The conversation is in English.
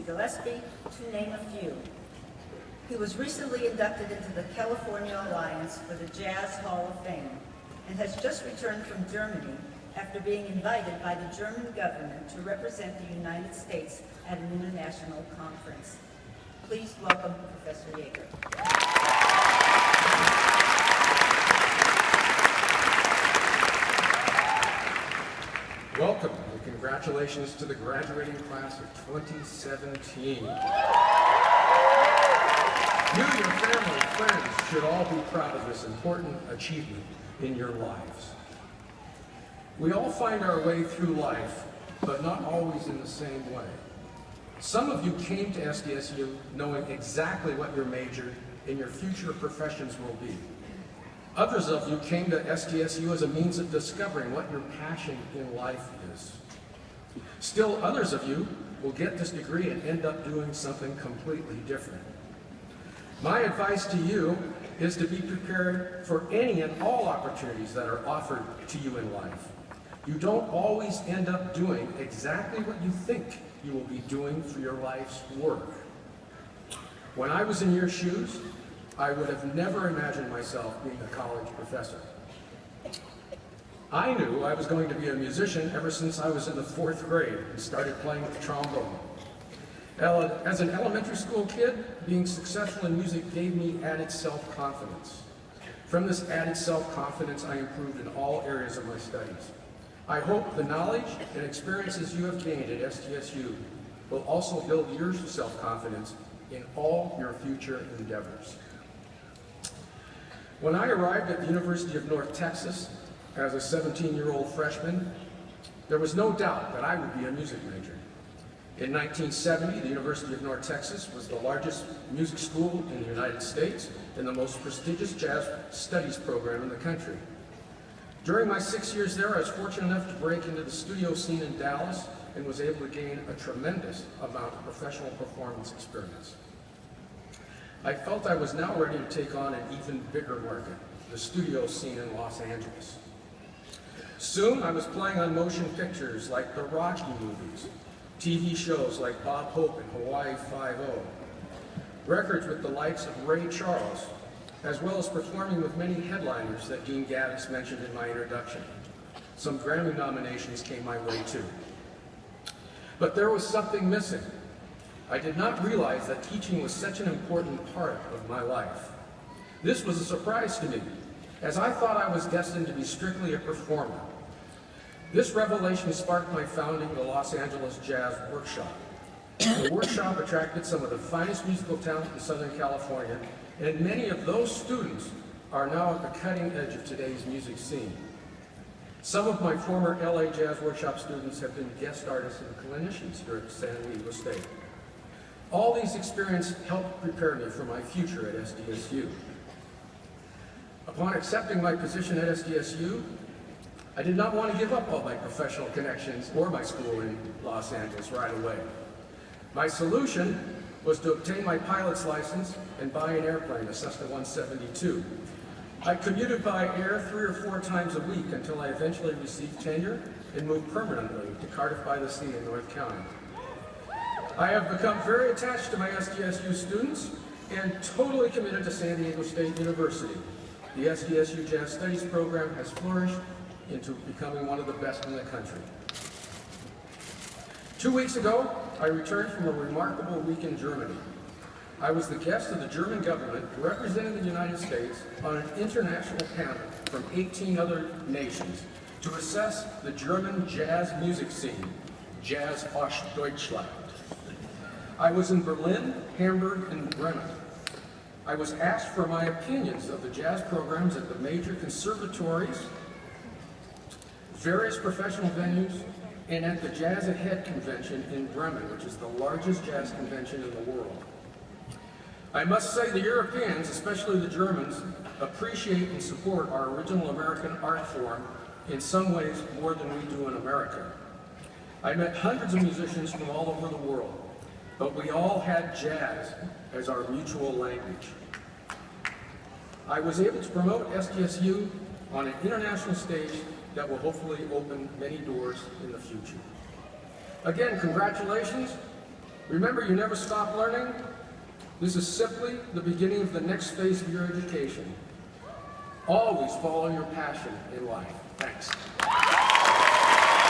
Gillespie, to name a few. He was recently inducted into the California Alliance for the Jazz Hall of Fame and has just returned from Germany after being invited by the German government to represent the United States at an international conference. Please welcome Professor Yeager. Welcome and congratulations to the graduating class of 2017. You, your family, and friends should all be proud of this important achievement in your lives. We all find our way through life, but not always in the same way. Some of you came to SDSU knowing exactly what your major and your future professions will be. Others of you came to SDSU as a means of discovering what your passion in life is. Still others of you will get this degree and end up doing something completely different. My advice to you is to be prepared for any and all opportunities that are offered to you in life. You don't always end up doing exactly what you think you will be doing for your life's work. When I was in your shoes, I would have never imagined myself being a college professor. I knew I was going to be a musician ever since I was in the 4th grade and started playing the trombone. As an elementary school kid, being successful in music gave me added self-confidence. From this added self-confidence, I improved in all areas of my studies. I hope the knowledge and experiences you have gained at SDSU will also build your self-confidence in all your future endeavors. When I arrived at the University of North Texas as a 17-year-old freshman, there was no doubt that I would be a music major. In 1970, the University of North Texas was the largest music school in the United States and the most prestigious jazz studies program in the country. During my 6 years there, I was fortunate enough to break into the studio scene in Dallas and was able to gain a tremendous amount of professional performance experience. I felt I was now ready to take on an even bigger market, the studio scene in Los Angeles. Soon, I was playing on motion pictures like the Rocky movies, TV shows like Bob Hope and Hawaii Five-0, records with the likes of Ray Charles, as well as performing with many headliners that Dean Gaddis mentioned in my introduction. Some Grammy nominations came my way too. But there was something missing. I did not realize that teaching was such an important part of my life. This was a surprise to me, as I thought I was destined to be strictly a performer. This revelation sparked my founding the Los Angeles Jazz Workshop. The workshop attracted some of the finest musical talent in Southern California, and many of those students are now at the cutting edge of today's music scene. Some of my former LA Jazz Workshop students have been guest artists and clinicians here at San Diego State. All these experiences helped prepare me for my future at SDSU. Upon accepting my position at SDSU, I did not want to give up all my professional connections or my school in Los Angeles right away. My solution was to obtain my pilot's license and buy an airplane, a Cessna 172. I commuted by air 3 or 4 times a week until I eventually received tenure and moved permanently to Cardiff by the Sea in North County. I have become very attached to my SDSU students and totally committed to San Diego State University. The SDSU Jazz Studies program has flourished into becoming one of the best in the country. 2 weeks ago, I returned from a remarkable week in Germany. I was the guest of the German government representing the United States on an international panel from 18 other nations to assess the German jazz music scene, Jazz Ostdeutschland. I was in Berlin, Hamburg, and Bremen. I was asked for my opinions of the jazz programs at the major conservatories, various professional venues, and at the Jazz Ahead convention in Bremen, which is the largest jazz convention in the world. I must say the Europeans, especially the Germans, appreciate and support our original American art form in some ways more than we do in America. I met hundreds of musicians from all over the world, but we all had jazz as our mutual language. I was able to promote SDSU on an international stage that will hopefully open many doors in the future. Again, congratulations, Remember, you never stop learning. This is simply the beginning of the next phase of your education. Always follow your passion in life. Thanks.